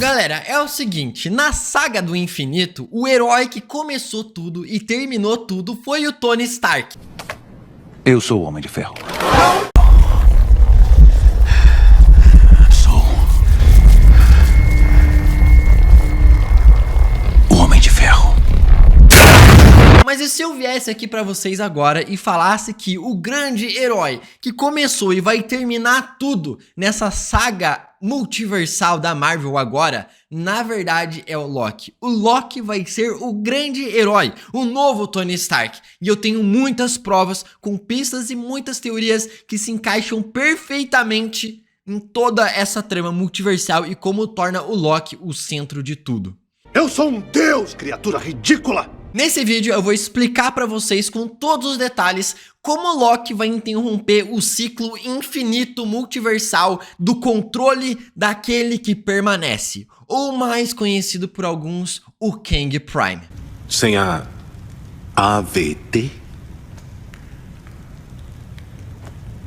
Galera, é o seguinte, na saga do infinito, o herói que começou tudo e terminou tudo foi o Tony Stark. Eu sou o Homem de Ferro. Mas e se eu viesse aqui pra vocês agora e falasse que o grande herói que começou e vai terminar tudo nessa saga multiversal da Marvel agora, na verdade é o Loki. O Loki vai ser o grande herói, o novo Tony Stark. E eu tenho muitas provas com pistas e muitas teorias que se encaixam perfeitamente em toda essa trama multiversal e como torna o Loki o centro de tudo. Eu sou um deus, criatura ridícula! Nesse vídeo eu vou explicar pra vocês com todos os detalhes como Loki vai interromper o ciclo infinito multiversal do controle daquele que permanece, ou mais conhecido por alguns, o Kang Prime. Sem a AVT,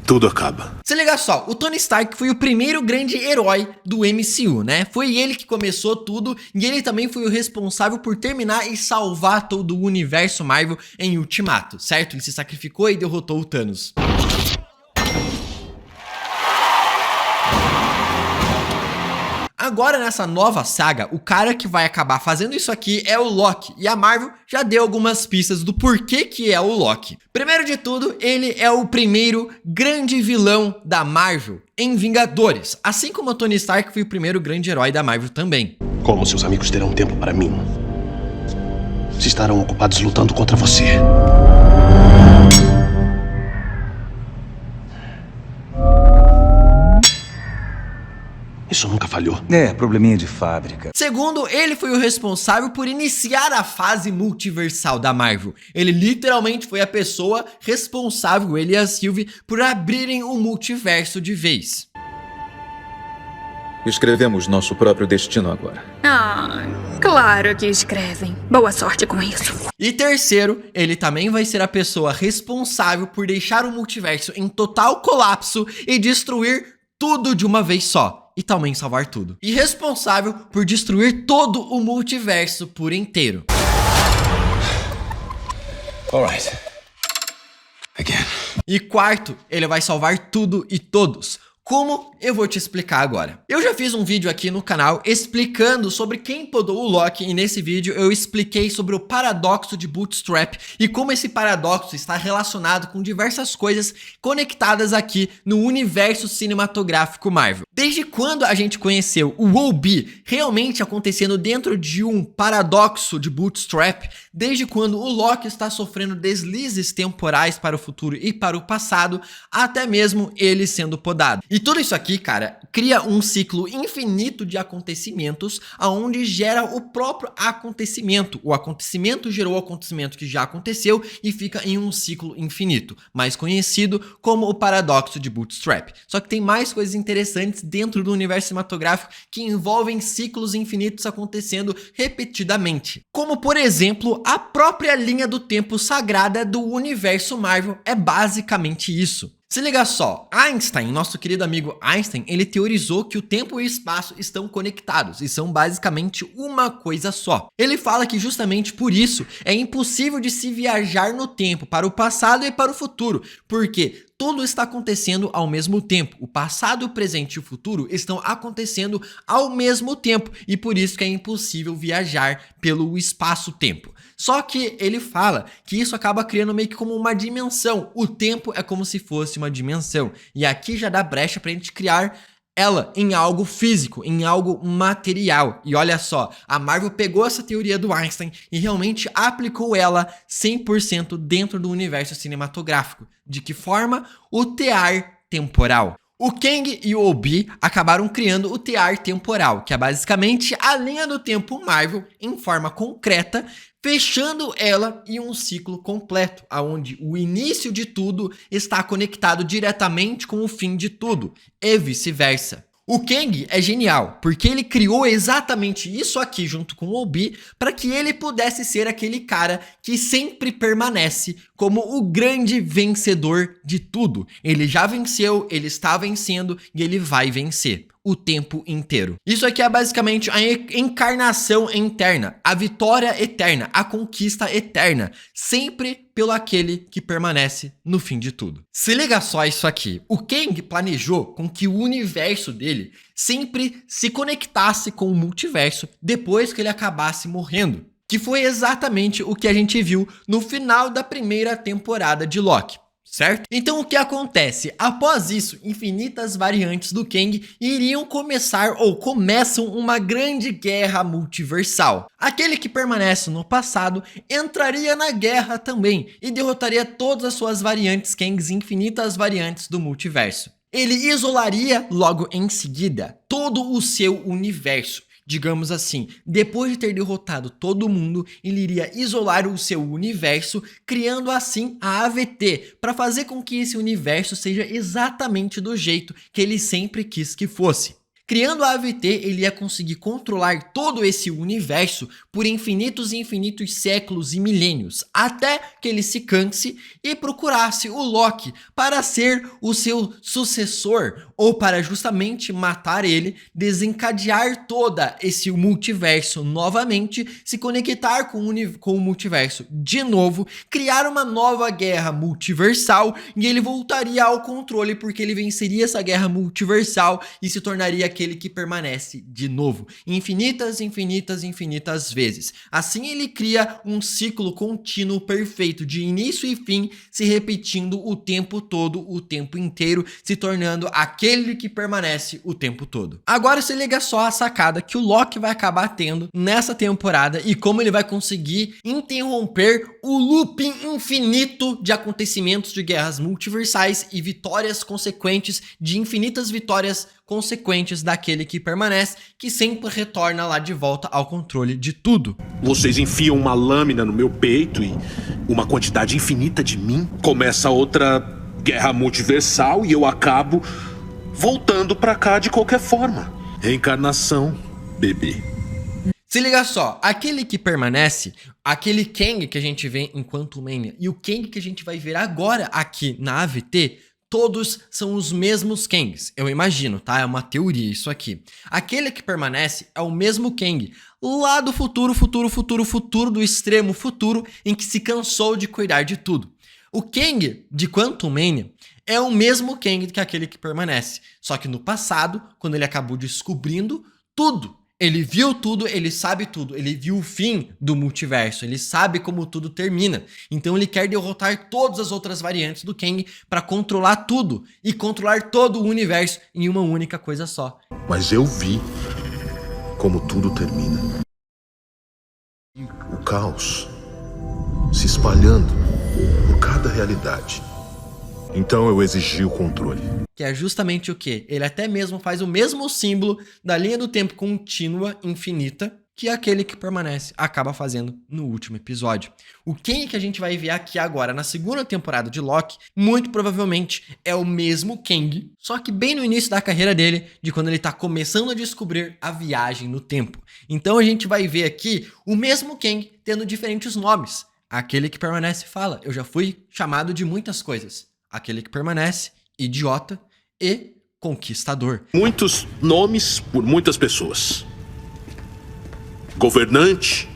tudo acaba. Se liga só, o Tony Stark foi o primeiro grande herói do MCU, né? Foi ele que começou tudo e ele também foi o responsável por terminar e salvar todo o universo Marvel em Ultimato, certo? Ele se sacrificou e derrotou o Thanos. Agora nessa nova saga, o cara que vai acabar fazendo isso aqui é o Loki, e a Marvel já deu algumas pistas do porquê que é o Loki. Primeiro de tudo, ele é o primeiro grande vilão da Marvel em Vingadores, assim como o Tony Stark foi o primeiro grande herói da Marvel também. Como seus amigos terão tempo para mim, se estarão ocupados lutando contra você. Isso nunca falhou. É, probleminha de fábrica. Segundo, ele foi o responsável por iniciar a fase multiversal da Marvel. Ele literalmente foi a pessoa responsável, ele e a Sylvie, por abrirem o multiverso de vez. Escrevemos nosso próprio destino agora. Ah, claro que escrevem. Boa sorte com isso. E terceiro, ele também vai ser a pessoa responsável por deixar o multiverso em total colapso e destruir tudo de uma vez só. E também salvar tudo. E responsável por destruir todo o multiverso por inteiro. Alright. Again. E quarto, ele vai salvar tudo e todos. Como? Eu vou te explicar agora. Eu já fiz um vídeo aqui no canal explicando sobre quem podou o Loki e nesse vídeo eu expliquei sobre o paradoxo de Bootstrap e como esse paradoxo está relacionado com diversas coisas conectadas aqui no universo cinematográfico Marvel. Desde quando a gente conheceu o OB realmente acontecendo dentro de um paradoxo de Bootstrap, desde quando o Loki está sofrendo deslizes temporais para o futuro e para o passado, até mesmo ele sendo podado. E tudo isso aqui, cara, cria um ciclo infinito de acontecimentos aonde gera o próprio acontecimento. O acontecimento gerou o acontecimento que já aconteceu e fica em um ciclo infinito, mais conhecido como o paradoxo de Bootstrap. Só que tem mais coisas interessantes dentro do universo cinematográfico que envolvem ciclos infinitos acontecendo repetidamente. Como, por exemplo, a própria linha do tempo sagrada do universo Marvel é basicamente isso. Se liga só, Einstein, nosso querido amigo Einstein, ele teorizou que o tempo e o espaço estão conectados e são basicamente uma coisa só. Ele fala que justamente por isso é impossível de se viajar no tempo para o passado e para o futuro, porque tudo está acontecendo ao mesmo tempo. O passado, o presente e o futuro estão acontecendo ao mesmo tempo e por isso que é impossível viajar pelo espaço-tempo. Só que ele fala que isso acaba criando meio que como uma dimensão. O tempo é como se fosse uma dimensão. E aqui já dá brecha pra gente criar ela em algo físico, em algo material. E olha só, a Marvel pegou essa teoria do Einstein e realmente aplicou ela 100% dentro do universo cinematográfico. De que forma? O tear temporal. O Kang e o OB acabaram criando o tear temporal, que é basicamente a linha do tempo Marvel em forma concreta, fechando ela em um ciclo completo, onde o início de tudo está conectado diretamente com o fim de tudo, e vice-versa. O Kang é genial, porque ele criou exatamente isso aqui junto com o OB para que ele pudesse ser aquele cara que sempre permanece como o grande vencedor de tudo. Ele já venceu, ele está vencendo e ele vai vencer. o tempo inteiro. Isso aqui é basicamente a encarnação eterna, a vitória eterna, a conquista eterna, sempre pelo aquele que permanece no fim de tudo. Se liga só isso aqui, o Kang planejou com que o universo dele sempre se conectasse com o multiverso depois que ele acabasse morrendo, que foi exatamente o que a gente viu no final da primeira temporada de Loki. Certo? Então o que acontece? Após isso, infinitas variantes do Kang iriam começar ou começam uma grande guerra multiversal. Aquele que permanece no passado entraria na guerra também e derrotaria todas as suas variantes Kangs, infinitas variantes do multiverso. Ele isolaria logo em seguida todo o seu universo. Digamos assim, depois de ter derrotado todo mundo, ele iria isolar o seu universo, criando assim a AVT, para fazer com que esse universo seja exatamente do jeito que ele sempre quis que fosse. Criando a AVT, ele ia conseguir controlar todo esse universo por infinitos e infinitos séculos e milênios, até que ele se canse e procurasse o Loki para ser o seu sucessor, ou para justamente matar ele, desencadear toda esse multiverso novamente, se conectar com o multiverso de novo, criar uma nova guerra multiversal e ele voltaria ao controle porque ele venceria essa guerra multiversal e se tornaria aquele que permanece de novo, infinitas, infinitas, infinitas vezes. Assim ele cria um ciclo contínuo perfeito, de início e fim, se repetindo o tempo todo, o tempo inteiro, se tornando aquele que permanece o tempo todo. Agora se liga só a sacada que o Loki vai acabar tendo nessa temporada e como ele vai conseguir interromper o looping infinito de acontecimentos de guerras multiversais e vitórias consequentes, de infinitas vitórias consequentes daquele que permanece, que sempre retorna lá de volta ao controle de tudo. Vocês enfiam uma lâmina no meu peito e uma quantidade infinita de mim. Começa outra guerra multiversal e eu acabo voltando pra cá de qualquer forma. Reencarnação, bebê. Se liga só, aquele que permanece, aquele Kang que a gente vê em Quantumania e o Kang que a gente vai ver agora aqui na AVT, todos são os mesmos Kangs, eu imagino, tá? É uma teoria isso aqui. Aquele que permanece é o mesmo Kang, lá do futuro, do extremo futuro, em que se cansou de cuidar de tudo. O Kang de Quantumania é o mesmo Kang que aquele que permanece, só que no passado, quando ele acabou descobrindo tudo, ele viu tudo, ele sabe tudo, ele viu o fim do multiverso, ele sabe como tudo termina. Então ele quer derrotar todas as outras variantes do Kang para controlar tudo e controlar todo o universo em uma única coisa só. Mas eu vi como tudo termina. O caos se espalhando por cada realidade. Então eu exigi o controle. Que é justamente o que? Ele até mesmo faz o mesmo símbolo da linha do tempo contínua infinita que aquele que permanece acaba fazendo no último episódio. O Kang que a gente vai ver aqui agora na segunda temporada de Loki, muito provavelmente é o mesmo Kang, só que bem no início da carreira dele, de quando ele tá começando a descobrir a viagem no tempo. Então a gente vai ver aqui o mesmo Kang tendo diferentes nomes. Aquele que permanece fala, eu já fui chamado de muitas coisas. Aquele que permanece, idiota e conquistador. Muitos nomes por muitas pessoas. Governante,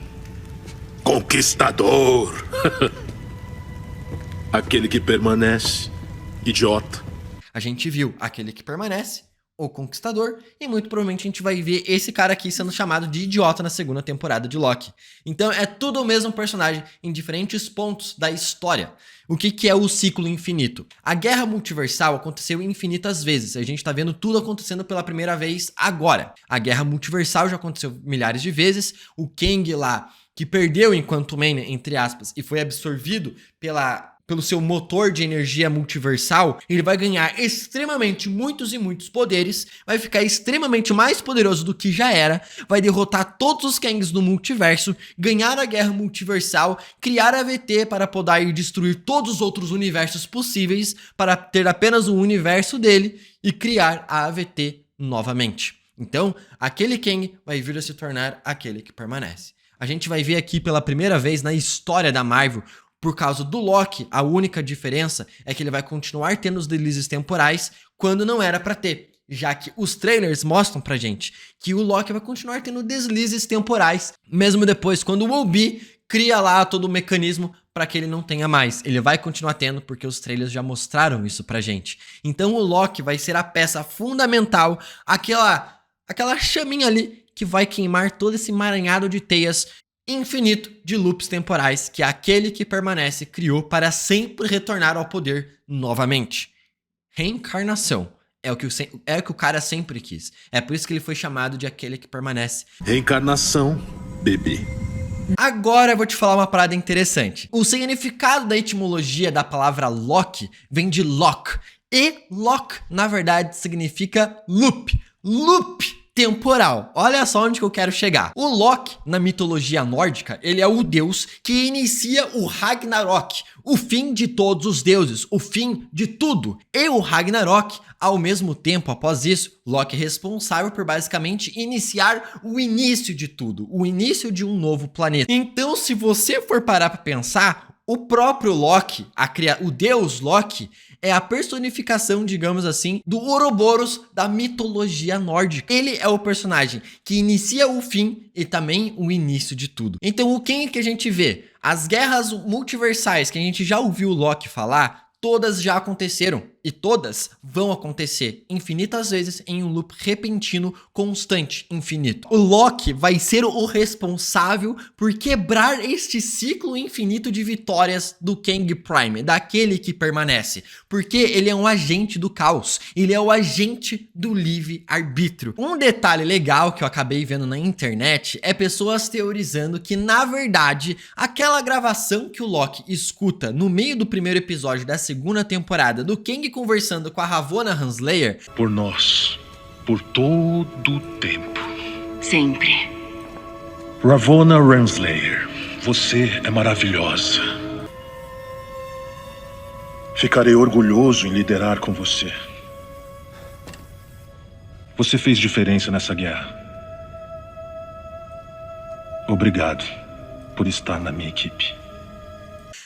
conquistador. Aquele que permanece, idiota. A gente viu aquele que permanece, o conquistador, e muito provavelmente a gente vai ver esse cara aqui sendo chamado de idiota na segunda temporada de Loki. Então é tudo o mesmo personagem em diferentes pontos da história. O que é o ciclo infinito? A guerra multiversal aconteceu infinitas vezes. A gente tá vendo tudo acontecendo pela primeira vez agora. A guerra multiversal já aconteceu milhares de vezes. O Kang lá, que perdeu em Quantumania, entre aspas, e foi absorvido pelo seu motor de energia multiversal, ele vai ganhar extremamente muitos e muitos poderes, vai ficar extremamente mais poderoso do que já era, vai derrotar todos os Kangs do multiverso, ganhar a guerra multiversal, criar a AVT para poder destruir todos os outros universos possíveis, para ter apenas o universo dele e criar a AVT novamente. Então, aquele Kang vai vir a se tornar aquele que permanece. A gente vai ver aqui pela primeira vez na história da Marvel. Por causa do Loki, a única diferença é que ele vai continuar tendo os deslizes temporais quando não era pra ter. já que os trailers mostram pra gente que o Loki vai continuar tendo deslizes temporais, mesmo depois quando o Obi cria lá todo o mecanismo para que ele não tenha mais. Ele vai continuar tendo porque os trailers já mostraram isso pra gente. Então o Loki vai ser a peça fundamental, aquela chaminha ali que vai queimar todo esse emaranhado de teias infinito de loops temporais que aquele que permanece criou para sempre retornar ao poder novamente. Reencarnação. É o que o cara sempre quis. É por isso que ele foi chamado de aquele que permanece. Reencarnação, bebê. Agora eu vou te falar uma parada interessante. O significado da etimologia da palavra Loki vem de Lock. E Lock, na verdade, significa loop. Loop temporal. Olha só onde que eu quero chegar. O Loki, na mitologia nórdica, ele é o deus que inicia o Ragnarok, o fim de todos os deuses, o fim de tudo. E o Ragnarok, ao mesmo tempo, após isso, Loki é responsável por basicamente iniciar o início de tudo, o início de um novo planeta. Então, se você for parar para pensar, o próprio Loki, o deus Loki, é a personificação, digamos assim, do Ouroboros da mitologia nórdica. Ele é o personagem que inicia o fim e também o início de tudo. Então, o que a gente vê? As guerras multiversais que a gente já ouviu o Loki falar, todas já aconteceram e todas vão acontecer infinitas vezes em um loop repentino, constante, infinito. O Loki vai ser o responsável por quebrar este ciclo infinito de vitórias do Kang Prime, daquele que permanece, porque ele é um agente do caos, ele é o agente do livre-arbítrio. Um detalhe legal que eu acabei vendo na internet é pessoas teorizando que, na verdade, aquela gravação que o Loki escuta no meio do primeiro episódio da segunda temporada do Kang conversando com a Ravonna Renslayer, Por nós, por todo o tempo. Sempre. Ravonna Renslayer, você é maravilhosa. Ficarei orgulhoso em liderar com você. Você fez diferença nessa guerra. Obrigado por estar na minha equipe.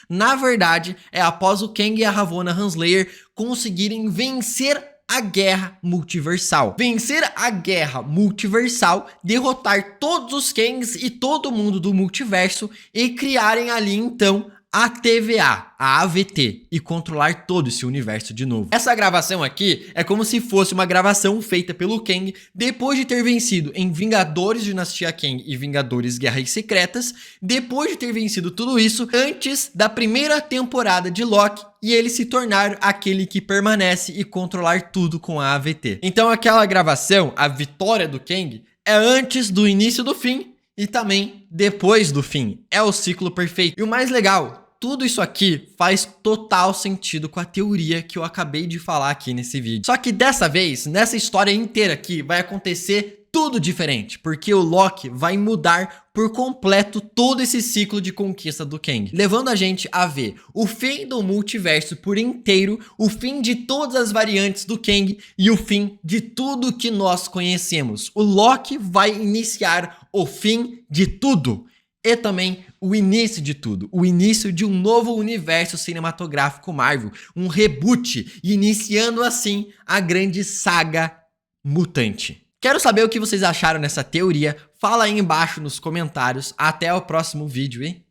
na verdade, é após o Kang e a Ravonna Renslayer conseguirem vencer a guerra multiversal. Vencer a guerra multiversal, derrotar todos os Kangs e todo mundo do multiverso e criarem ali então a TVA, a AVT, e controlar todo esse universo de novo. Essa gravação aqui é como se fosse uma gravação feita pelo Kang depois de ter vencido em Vingadores Dinastia Kang e Vingadores Guerras Secretas, depois de ter vencido tudo isso antes da primeira temporada de Loki e ele se tornar aquele que permanece e controlar tudo com a AVT. Então aquela gravação, a vitória do Kang, é antes do início do fim e também depois do fim. É o ciclo perfeito. E o mais legal, tudo isso aqui faz total sentido com a teoria que eu acabei de falar aqui nesse vídeo. Só que dessa vez, nessa história inteira aqui, vai acontecer tudo diferente, porque o Loki vai mudar por completo todo esse ciclo de conquista do Kang, levando a gente a ver o fim do multiverso por inteiro, o fim de todas as variantes do Kang e o fim de tudo que nós conhecemos. O Loki vai iniciar o fim de tudo e também o início de tudo, o início de um novo universo cinematográfico Marvel, um reboot, iniciando assim a grande saga mutante. Quero saber o que vocês acharam nessa teoria, fala aí embaixo nos comentários. Até o próximo vídeo, hein?